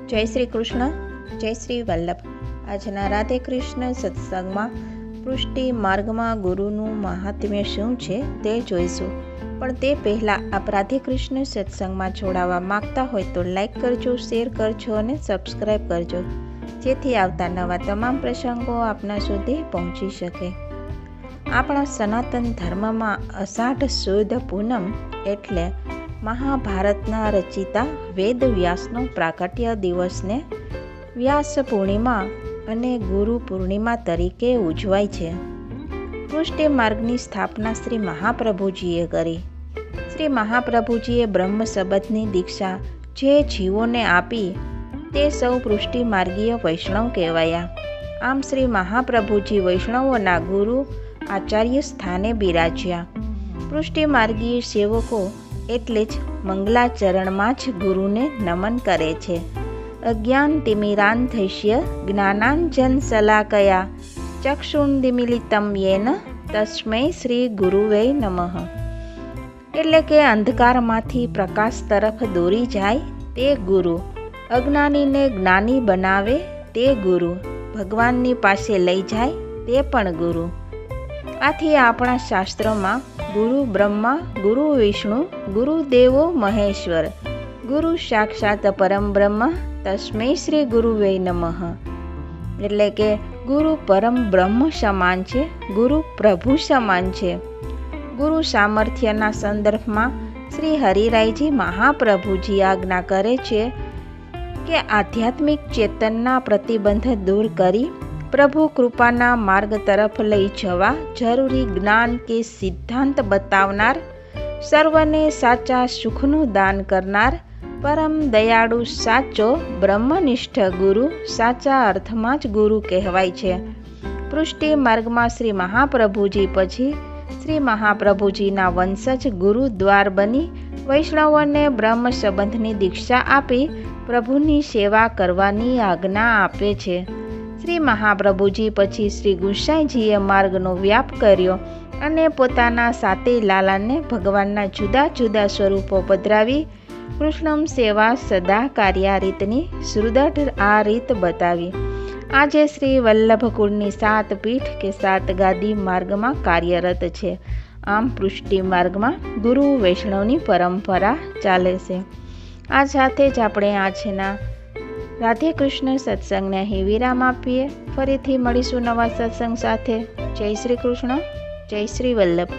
જય શ્રી કૃષ્ણ, જય શ્રી વલ્લભ. આજના રાધે કૃષ્ણ સત્સંગમાં પુષ્ટિ માર્ગમાં ગુરુનું મહાત્મ્ય શું છે તે જોઈશું. પણ તે પહેલાં આપ રાધે કૃષ્ણ સત્સંગમાં જોડાવા માગતા હોય તો લાઈક કરજો, શેર કરજો અને સબસ્ક્રાઈબ કરજો, જેથી આવતા નવા તમામ પ્રસંગો આપના સુધી પહોંચી શકે. આપણા સનાતન ધર્મમાં અષાઢ સુદ પૂનમ એટલે મહાભારતના રચિતા વેદ વ્યાસનો પ્રાકટ્ય દિવસને વ્યાસ પૂર્ણિમા અને ગુરુ પૂર્ણિમા તરીકે ઉજવાય છે. પુષ્ટિ માર્ગની સ્થાપના શ્રી મહાપ્રભુજીએ કરી. શ્રી મહાપ્રભુજીએ બ્રહ્મ શબ્દની દીક્ષા જે જીવોને આપી તે સૌ પુષ્ટિ માર્ગીય વૈષ્ણવ કહેવાયા. આમ શ્રી મહાપ્રભુજી વૈષ્ણવોના ગુરુ આચાર્ય સ્થાને બિરાજ્યા. પુષ્ટિ માર્ગીય સેવકો એટલે જ મંગલાચરણમાં જ ગુરુને નમન કરે છે. અજ્ઞાન તિમિરાંધસ્ય જ્ઞાનાંજન શલાકયા ચક્ષુન્દિમિલિતમ યેન તસ્મૈ શ્રી ગુરુવે નમઃ. એટલે કે અંધકારમાંથી પ્રકાશ તરફ દોરી જાય તે ગુરુ, અજ્ઞાનીને જ્ઞાની બનાવે તે ગુરુ, ભગવાનની પાસે લઈ જાય તે પણ ગુરુ. આથી આપણા શાસ્ત્રોમાં ગુરુ બ્રહ્મા, ગુરુ વિષ્ણુ, ગુરુ દેવો મહેશ્વર, ગુરુ સાક્ષાત પરમ બ્રહ્મ તસ્મૈ શ્રી ગુરુવે નમઃ. એટલે કે ગુરુ પરમ બ્રહ્મ સમાન છે, ગુરુ પ્રભુ સમાન છે. ગુરુ સામર્થ્યના સંદર્ભમાં શ્રી હરિરાયજી મહાપ્રભુજી આજ્ઞા કરે છે કે આધ્યાત્મિક ચેતનના પ્રતિબંધ દૂર કરી પ્રભુ કૃપાના માર્ગ તરફ લઈ જવા જરૂરી જ્ઞાન કે સિદ્ધાંત બતાવનાર, સર્વને સાચા સુખનું દાન કરનાર, પરમ દયાળુ સાચો બ્રહ્મનિષ્ઠ ગુરુ સાચા અર્થમાં જ ગુરુ કહેવાય છે. પુષ્ટિ માર્ગમાં શ્રી મહાપ્રભુજી પછી શ્રી મહાપ્રભુજીના વંશજ ગુરુ દ્વાર બની વૈષ્ણવોને બ્રહ્મ સંબંધની દીક્ષા આપી પ્રભુની સેવા કરવાની આજ્ઞા આપે છે. શ્રી મહાપ્રભુજી પછી શ્રી ગુસાઈજીએ માર્ગનો વ્યાપ કર્યો અને પોતાના સાતે લાલાને ભગવાનના જુદા જુદા સ્વરૂપો પધરાવી કૃષ્ણમ સેવા સદા કાર્યા રીતની સુદૃઢ આ રીત બતાવી. આજે શ્રી વલ્લભકુળની 7 પીઠ કે 7 ગાદી માર્ગમાં કાર્યરત છે. આમ પુષ્ટિ માર્ગમાં ગુરુ વૈષ્ણવની પરંપરા ચાલે છે. આ સાથે જ આપણે આજના રાધે કૃષ્ણ સત્સંગને અહીં વિરામ આપીએ. ફરીથી મળીશું નવા સત્સંગ સાથે. જય શ્રી કૃષ્ણ, જય શ્રી વલ્લભ.